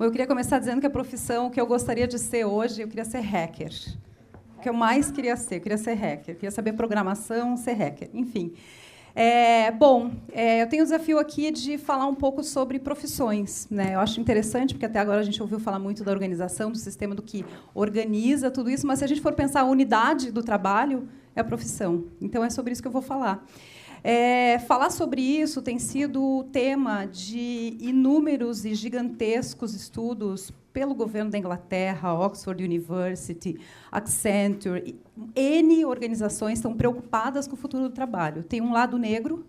Bom, eu queria começar dizendo que a profissão que eu gostaria de ser hoje, eu queria ser hacker. O que eu mais queria ser, eu queria ser hacker. Eu queria saber programação, ser hacker. Enfim. Eu tenho o desafio aqui de falar um pouco sobre profissões, né? Eu acho interessante, porque até agora a gente ouviu falar muito da organização, do sistema, do que organiza tudo isso, mas se a gente for pensar a unidade do trabalho, é a profissão. Então, é sobre isso que eu vou falar. Falar sobre isso tem sido tema de inúmeros e gigantescos estudos pelo governo da Inglaterra, Oxford University, Accenture. N organizações estão preocupadas com o futuro do trabalho. Tem um lado negro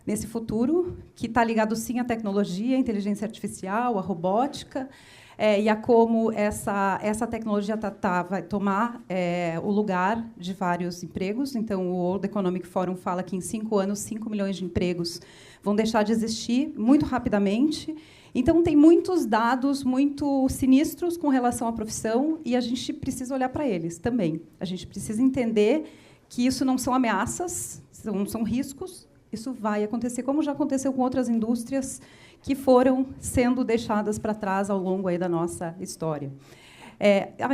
nesse futuro, que está ligado, sim, à tecnologia, à inteligência artificial, à robótica, e a como essa tecnologia vai tomar o lugar de vários empregos. Então, o World Economic Forum fala que, em 5 anos, 5 milhões de empregos vão deixar de existir muito rapidamente. Então, tem muitos dados muito sinistros com relação à profissão, e a gente precisa olhar para eles também. A gente precisa entender que isso não são ameaças, são riscos. Isso vai acontecer, como já aconteceu com outras indústrias que foram sendo deixadas para trás ao longo aí da nossa história.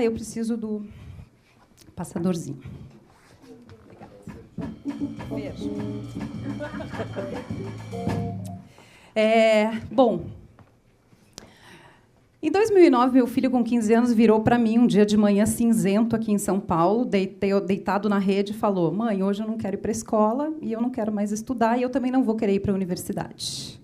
Eu preciso do passadorzinho. Obrigada. Beijo. Em 2009, meu filho, com 15 anos, virou para mim um dia de manhã cinzento aqui em São Paulo, deitado na rede, e falou: mãe, hoje eu não quero ir para a escola e eu não quero mais estudar e eu também não vou querer ir para a universidade.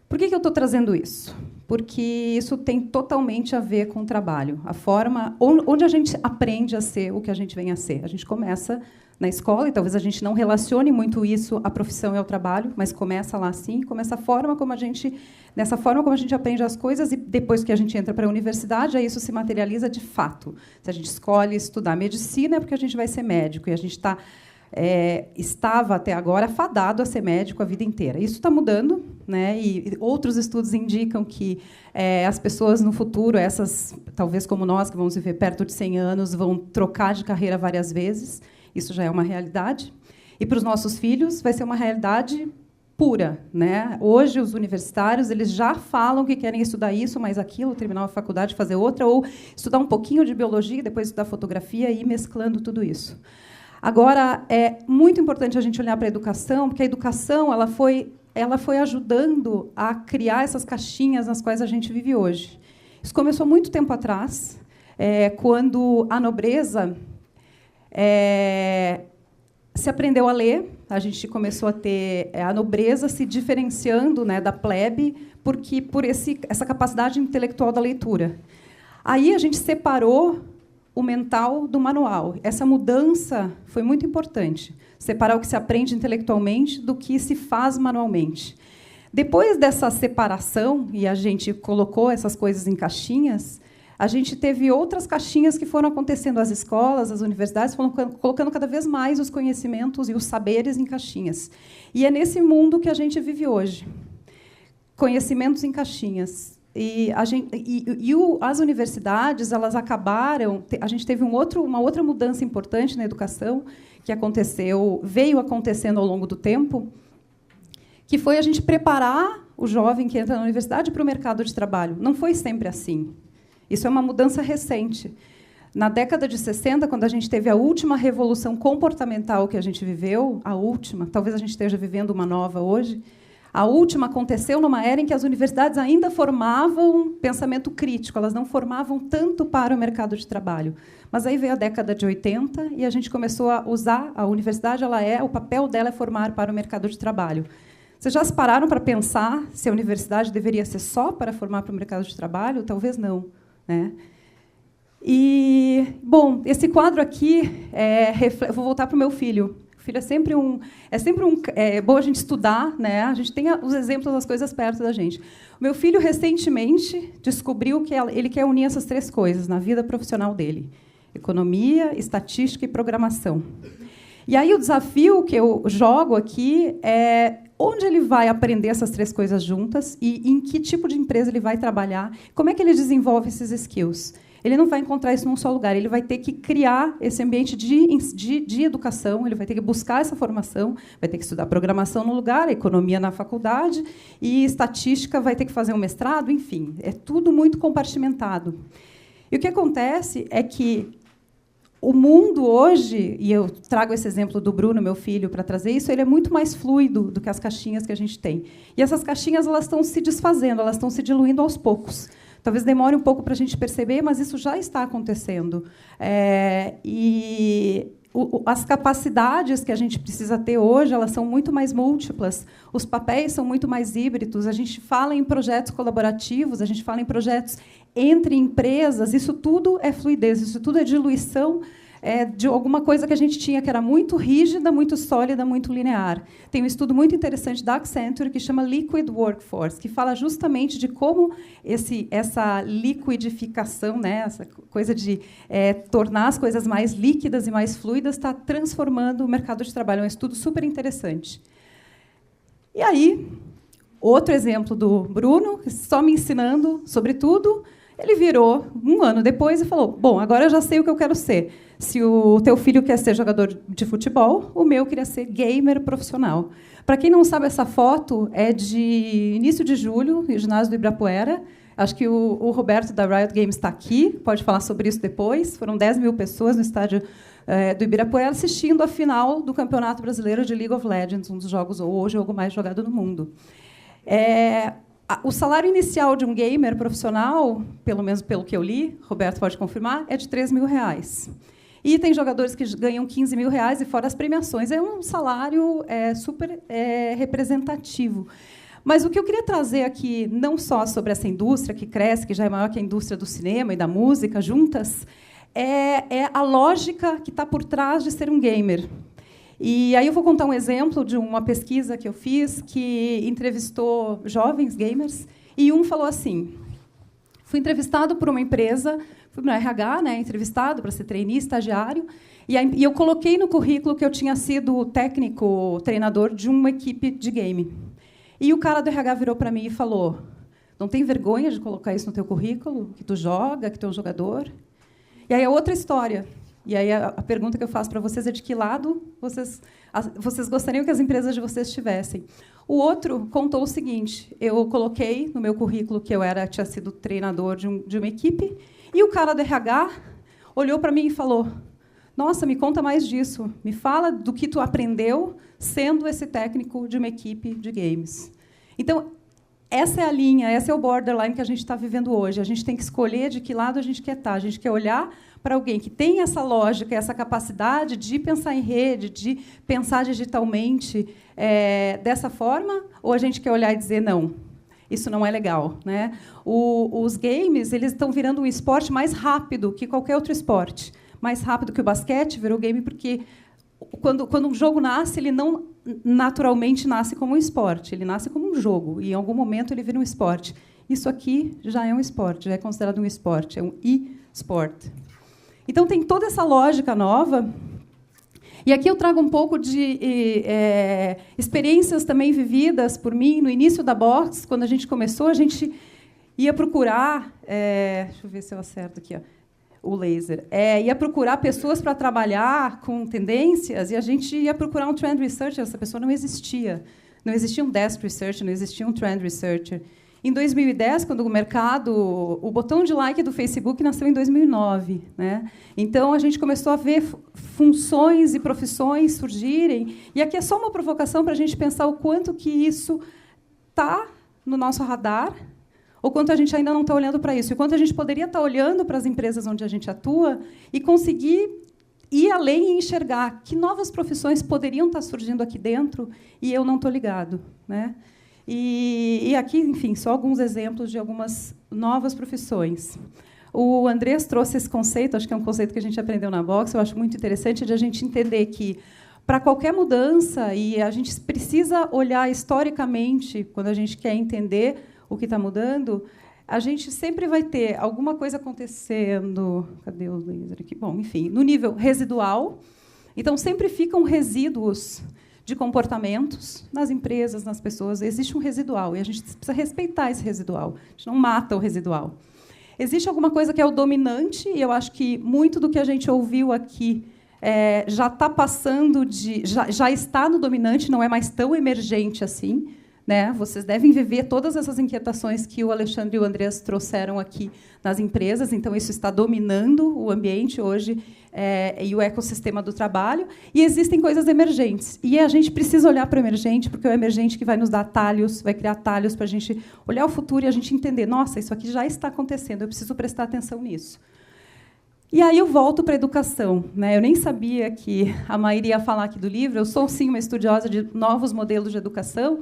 Por que eu estou trazendo isso? Porque isso tem totalmente a ver com o trabalho, a forma onde a gente aprende a ser o que a gente vem a ser. A gente começa na escola, e talvez a gente não relacione muito isso à profissão e ao trabalho, mas começa lá, sim, começa nessa forma como a gente aprende as coisas, e depois que a gente entra para a universidade, aí isso se materializa de fato. Se a gente escolhe estudar medicina, é porque a gente vai ser médico, e a gente estava até agora fadado a ser médico a vida inteira. Isso está mudando, né? E outros estudos indicam que as pessoas no futuro, essas, talvez como nós, que vamos viver perto de 100 anos, vão trocar de carreira várias vezes. Isso já é uma realidade. E para os nossos filhos vai ser uma realidade pura, né? Hoje, os universitários, eles já falam que querem estudar isso, mais aquilo, terminar a faculdade, fazer outra, ou estudar um pouquinho de biologia, depois estudar fotografia e ir mesclando tudo isso. Agora, é muito importante a gente olhar para a educação, porque a educação ela foi ajudando a criar essas caixinhas nas quais a gente vive hoje. Isso começou muito tempo atrás, quando a nobreza se aprendeu a ler. A gente começou a ter a nobreza se diferenciando, né, da plebe, por essa capacidade intelectual da leitura. Aí a gente separou o mental do manual. Essa mudança foi muito importante. Separar o que se aprende intelectualmente do que se faz manualmente. Depois dessa separação, e a gente colocou essas coisas em caixinhas, a gente teve outras caixinhas que foram acontecendo. As escolas, as universidades foram colocando cada vez mais os conhecimentos e os saberes em caixinhas. E é nesse mundo que a gente vive hoje. Conhecimentos em caixinhas. As universidades, elas acabaram. A gente teve uma outra mudança importante na educação que veio acontecendo ao longo do tempo, que foi a gente preparar o jovem que entra na universidade para o mercado de trabalho. Não foi sempre assim. Isso é uma mudança recente. Na década de 60, quando a gente teve a última revolução comportamental que a gente viveu, talvez a gente esteja vivendo uma nova hoje. A última aconteceu numa era em que as universidades ainda formavam pensamento crítico, elas não formavam tanto para o mercado de trabalho. Mas aí veio a década de 80 e a gente começou a usar a universidade, o papel dela é formar para o mercado de trabalho. Vocês já se pararam para pensar se a universidade deveria ser só para formar para o mercado de trabalho? Talvez não, né? Esse quadro aqui, eu vou voltar para o meu filho. Filho é bom a gente estudar, né? A gente tem os exemplos das coisas perto da gente. O meu filho recentemente descobriu que ele quer unir essas 3 coisas na vida profissional dele: economia, estatística e programação. E aí o desafio que eu jogo aqui é onde ele vai aprender essas 3 coisas juntas e em que tipo de empresa ele vai trabalhar, como é que ele desenvolve esses skills. ele não vai encontrar isso num só lugar. Ele vai ter que criar esse ambiente de educação, ele vai ter que buscar essa formação, vai ter que estudar programação no lugar, economia na faculdade, e estatística vai ter que fazer um mestrado, enfim. É tudo muito compartimentado. E o que acontece é que o mundo hoje, e eu trago esse exemplo do Bruno, meu filho, para trazer isso, ele é muito mais fluido do que as caixinhas que a gente tem. E essas caixinhas elas estão se desfazendo, elas estão se diluindo aos poucos. Talvez demore um pouco para a gente perceber, mas isso já está acontecendo. As capacidades que a gente precisa ter hoje, elas são muito mais múltiplas. Os papéis são muito mais híbridos. A gente fala em projetos colaborativos, a gente fala em projetos entre empresas. Isso tudo é fluidez, isso tudo é diluição de alguma coisa que a gente tinha que era muito rígida, muito sólida, muito linear. Tem um estudo muito interessante da Accenture que chama Liquid Workforce, que fala justamente de como essa liquidificação, né, essa coisa de tornar as coisas mais líquidas e mais fluidas, está transformando o mercado de trabalho. É um estudo super interessante. E aí, outro exemplo do Bruno, só me ensinando sobre tudo. Ele virou, um ano depois, e falou, bom, agora eu já sei o que eu quero ser. Se o teu filho quer ser jogador de futebol, o meu queria ser gamer profissional. Para quem não sabe, essa foto é de início de julho, no ginásio do Ibirapuera. Acho que o Roberto, da Riot Games, está aqui, pode falar sobre isso depois. Foram 10 mil pessoas no estádio do Ibirapuera assistindo a final do Campeonato Brasileiro de League of Legends, um dos jogos, ou o jogo mais jogado no mundo. O salário inicial de um gamer profissional, pelo menos pelo que eu li, Roberto pode confirmar, é de R$3.000. E tem jogadores que ganham R$15.000 e fora as premiações. É um salário super representativo. Mas o que eu queria trazer aqui, não só sobre essa indústria que cresce, que já é maior que a indústria do cinema e da música juntas, é a lógica que está por trás de ser um gamer. E aí eu vou contar um exemplo de uma pesquisa que eu fiz que entrevistou jovens gamers e um falou assim: fui entrevistado por uma empresa, fui no RH, né, entrevistado para ser trainee, estagiário, e eu coloquei no currículo que eu tinha sido técnico, treinador de uma equipe de game. E o cara do RH virou para mim e falou: não tem vergonha de colocar isso no teu currículo, que tu joga, que tu é um jogador? E aí é outra história. E aí a pergunta que eu faço para vocês é de que lado vocês gostariam que as empresas de vocês estivessem. O outro contou o seguinte: eu coloquei no meu currículo que eu tinha sido treinador de uma equipe, e o cara do RH olhou para mim e falou: nossa, me conta mais disso, me fala do que tu aprendeu sendo esse técnico de uma equipe de games. Então, essa é a linha, esse é o borderline que a gente está vivendo hoje. A gente tem que escolher de que lado a gente quer estar. A gente quer olhar para alguém que tem essa lógica, essa capacidade de pensar em rede, de pensar digitalmente dessa forma, ou a gente quer olhar e dizer, não, isso não é legal, né? Os games eles estão virando um esporte mais rápido que qualquer outro esporte. Mais rápido que o basquete virou game, porque quando um jogo nasce, ele não naturalmente nasce como um esporte, ele nasce como um jogo, e em algum momento ele vira um esporte. Isso aqui já é um esporte, já é considerado um esporte, é um e-sport. Então, tem toda essa lógica nova. E aqui eu trago um pouco de experiências também vividas por mim. No início da Box, quando a gente começou, a gente ia procurar... deixa eu ver se eu acerto aqui, ó, o laser. Ia procurar pessoas para trabalhar com tendências, e a gente ia procurar um trend researcher. Essa pessoa não existia. Não existia um desk researcher, não existia um trend researcher. Em 2010, quando o botão de like do Facebook nasceu em 2009, né? Então a gente começou a ver funções e profissões surgirem. E aqui é só uma provocação para a gente pensar o quanto que isso está no nosso radar, ou quanto a gente ainda não está olhando para isso, e quanto a gente poderia estar olhando para as empresas onde a gente atua e conseguir ir além e enxergar que novas profissões poderiam estar surgindo aqui dentro e eu não estou ligado, né? E aqui, enfim, só alguns exemplos de algumas novas profissões. O Andrés trouxe esse conceito, acho que é um conceito que a gente aprendeu na Box, eu acho muito interessante, de a gente entender que, para qualquer mudança, e a gente precisa olhar historicamente, quando a gente quer entender o que está mudando, a gente sempre vai ter alguma coisa acontecendo... Cadê o laser aqui? Bom, enfim, no nível residual. Então, sempre ficam resíduos de comportamentos nas empresas, nas pessoas. Existe um residual, e a gente precisa respeitar esse residual. A gente não mata o residual. Existe alguma coisa que é o dominante, e eu acho que muito do que a gente ouviu aqui já está passando já está no dominante, não é mais tão emergente assim, né? Vocês devem viver todas essas inquietações que o Alexandre e o Andreas trouxeram aqui nas empresas, então isso está dominando o ambiente hoje e o ecossistema do trabalho. E existem coisas emergentes, e a gente precisa olhar para o emergente, porque é o emergente que vai nos dar atalhos, vai criar atalhos para a gente olhar o futuro e a gente entender, nossa, isso aqui já está acontecendo, eu preciso prestar atenção nisso. E aí eu volto para a educação, né? Eu nem sabia que a Maíra ia falar aqui do livro. Eu sou, sim, uma estudiosa de novos modelos de educação.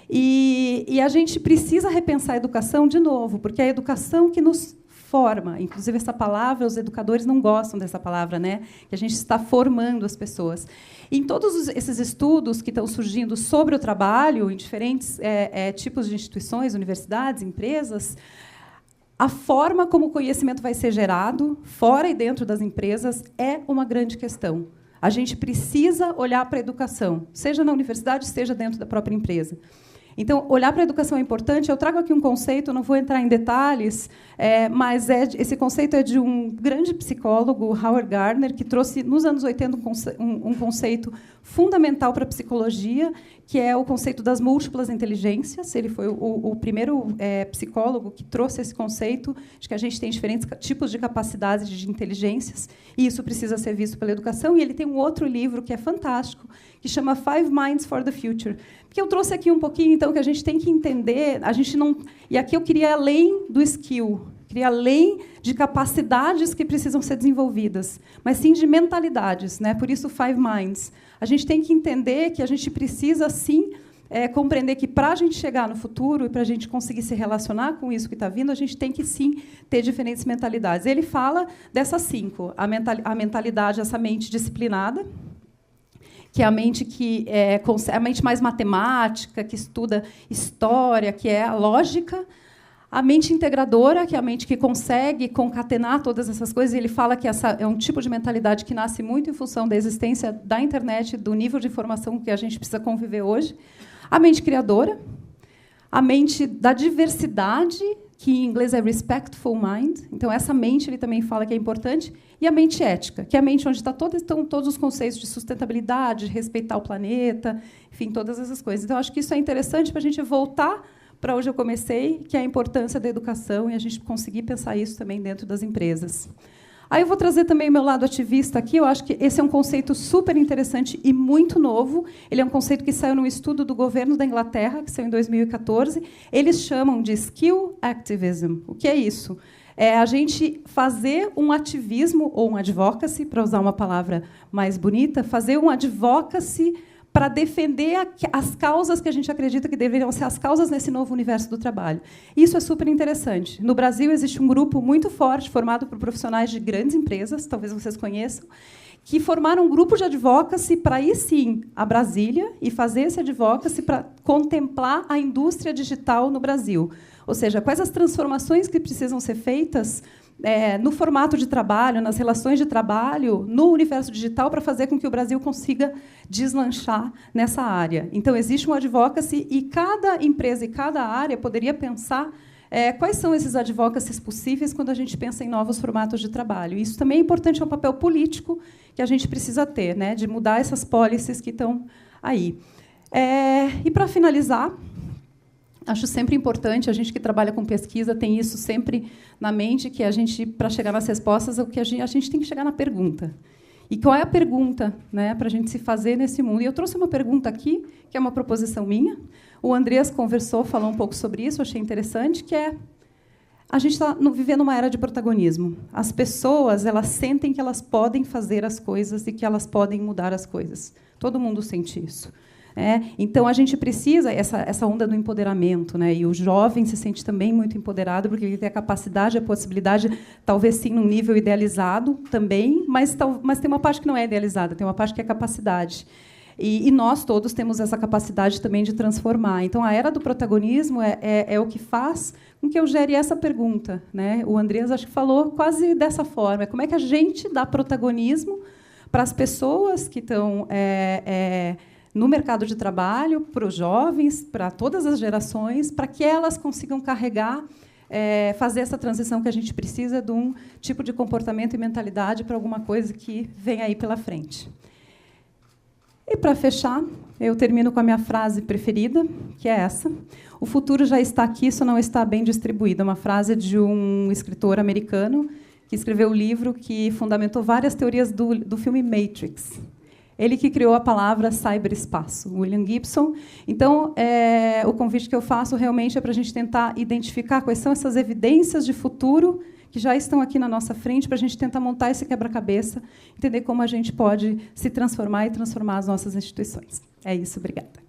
E a gente precisa repensar a educação de novo, porque é a educação que nos forma. Inclusive, essa palavra, os educadores não gostam dessa palavra, né? Que a gente está formando as pessoas. E em todos esses estudos que estão surgindo sobre o trabalho, em diferentes tipos de instituições, universidades, empresas, a forma como o conhecimento vai ser gerado, fora e dentro das empresas, é uma grande questão. A gente precisa olhar para a educação, seja na universidade, seja dentro da própria empresa. Então, olhar para a educação é importante. Eu trago aqui um conceito, não vou entrar em detalhes, mas esse conceito é de um grande psicólogo, Howard Gardner, que trouxe, nos anos 80, um conceito fundamental para a psicologia, que é o conceito das múltiplas inteligências. Ele foi o primeiro psicólogo que trouxe esse conceito de que a gente tem diferentes tipos de capacidades de inteligências, e isso precisa ser visto pela educação. E ele tem um outro livro que é fantástico, que chama Five Minds for the Future, que eu trouxe aqui um pouquinho, então, que a gente tem que entender, a gente não... E aqui eu queria ir além do skill, queria ir além de capacidades que precisam ser desenvolvidas, mas sim de mentalidades, né? Por isso, Five Minds. A gente tem que entender que a gente precisa, sim, compreender que, para a gente chegar no futuro e para a gente conseguir se relacionar com isso que está vindo, a gente tem que, sim, ter diferentes mentalidades. Ele fala dessas 5. A mentalidade, essa mente disciplinada, que é a mente que a mente mais matemática, que estuda história, que é a lógica. A mente integradora, que é a mente que consegue concatenar todas essas coisas. E ele fala que essa é um tipo de mentalidade que nasce muito em função da existência da internet, do nível de informação que a gente precisa conviver hoje. A mente criadora, a mente da diversidade, que em inglês é respectful mind. Então, essa mente ele também fala que é importante. E a mente ética, que é a mente onde estão todos os conceitos de sustentabilidade, de respeitar o planeta, enfim, todas essas coisas. Então, acho que isso é interessante para a gente voltar para onde eu comecei, que é a importância da educação, e a gente conseguir pensar isso também dentro das empresas. Aí eu vou trazer também o meu lado ativista aqui. Eu acho que esse é um conceito super interessante e muito novo. Ele é um conceito que saiu num estudo do governo da Inglaterra, que saiu em 2014. Eles chamam de skill activism. O que é isso? É a gente fazer um ativismo, ou um advocacy, para usar uma palavra mais bonita, fazer um advocacy para defender as causas que a gente acredita que deveriam ser as causas nesse novo universo do trabalho. Isso é super interessante. No Brasil, existe um grupo muito forte, formado por profissionais de grandes empresas, talvez vocês conheçam, que formaram um grupo de advocacy para ir, sim, a Brasília e fazer esse advocacy para contemplar a indústria digital no Brasil. Ou seja, quais as transformações que precisam ser feitas no formato de trabalho, nas relações de trabalho, no universo digital, para fazer com que o Brasil consiga deslanchar nessa área. Então, existe um advocacy e cada empresa e cada área poderia pensar quais são esses advocacies possíveis quando a gente pensa em novos formatos de trabalho. Isso também é importante, é um papel político que a gente precisa ter, né, de mudar essas policies que estão aí. E, para finalizar, acho sempre importante, a gente que trabalha com pesquisa tem isso sempre na mente, que a gente, para chegar nas respostas, o que a gente tem que chegar na pergunta. E qual é a pergunta, né, para a gente se fazer nesse mundo? E eu trouxe uma pergunta aqui, que é uma proposição minha. O Andreas conversou, falou um pouco sobre isso, achei interessante, que é a gente está vivendo uma era de protagonismo. As pessoas, elas sentem que elas podem fazer as coisas e que elas podem mudar as coisas. Todo mundo sente isso. Então, a gente precisa essa onda do empoderamento, né? E o jovem se sente também muito empoderado, porque ele tem a capacidade, a possibilidade, talvez sim, num nível idealizado também, mas tem uma parte que não é idealizada, tem uma parte que é capacidade. E nós todos temos essa capacidade também de transformar. Então, a era do protagonismo é o que faz com que eu gere essa pergunta, né? O Andreas, acho que falou quase dessa forma. Como é que a gente dá protagonismo para as pessoas que estão no mercado de trabalho, para os jovens, para todas as gerações, para que elas consigam carregar fazer essa transição que a gente precisa de um tipo de comportamento e mentalidade para alguma coisa que vem aí pela frente. E, para fechar, eu termino com a minha frase preferida, que é essa: o futuro já está aqui, só não está bem distribuído. É uma frase de um escritor americano que escreveu um livro que fundamentou várias teorias do filme Matrix. Ele que criou a palavra cyberespaço, William Gibson. Então, o convite que eu faço realmente é para a gente tentar identificar quais são essas evidências de futuro que já estão aqui na nossa frente, para a gente tentar montar esse quebra-cabeça, entender como a gente pode se transformar e transformar as nossas instituições. É isso, obrigada.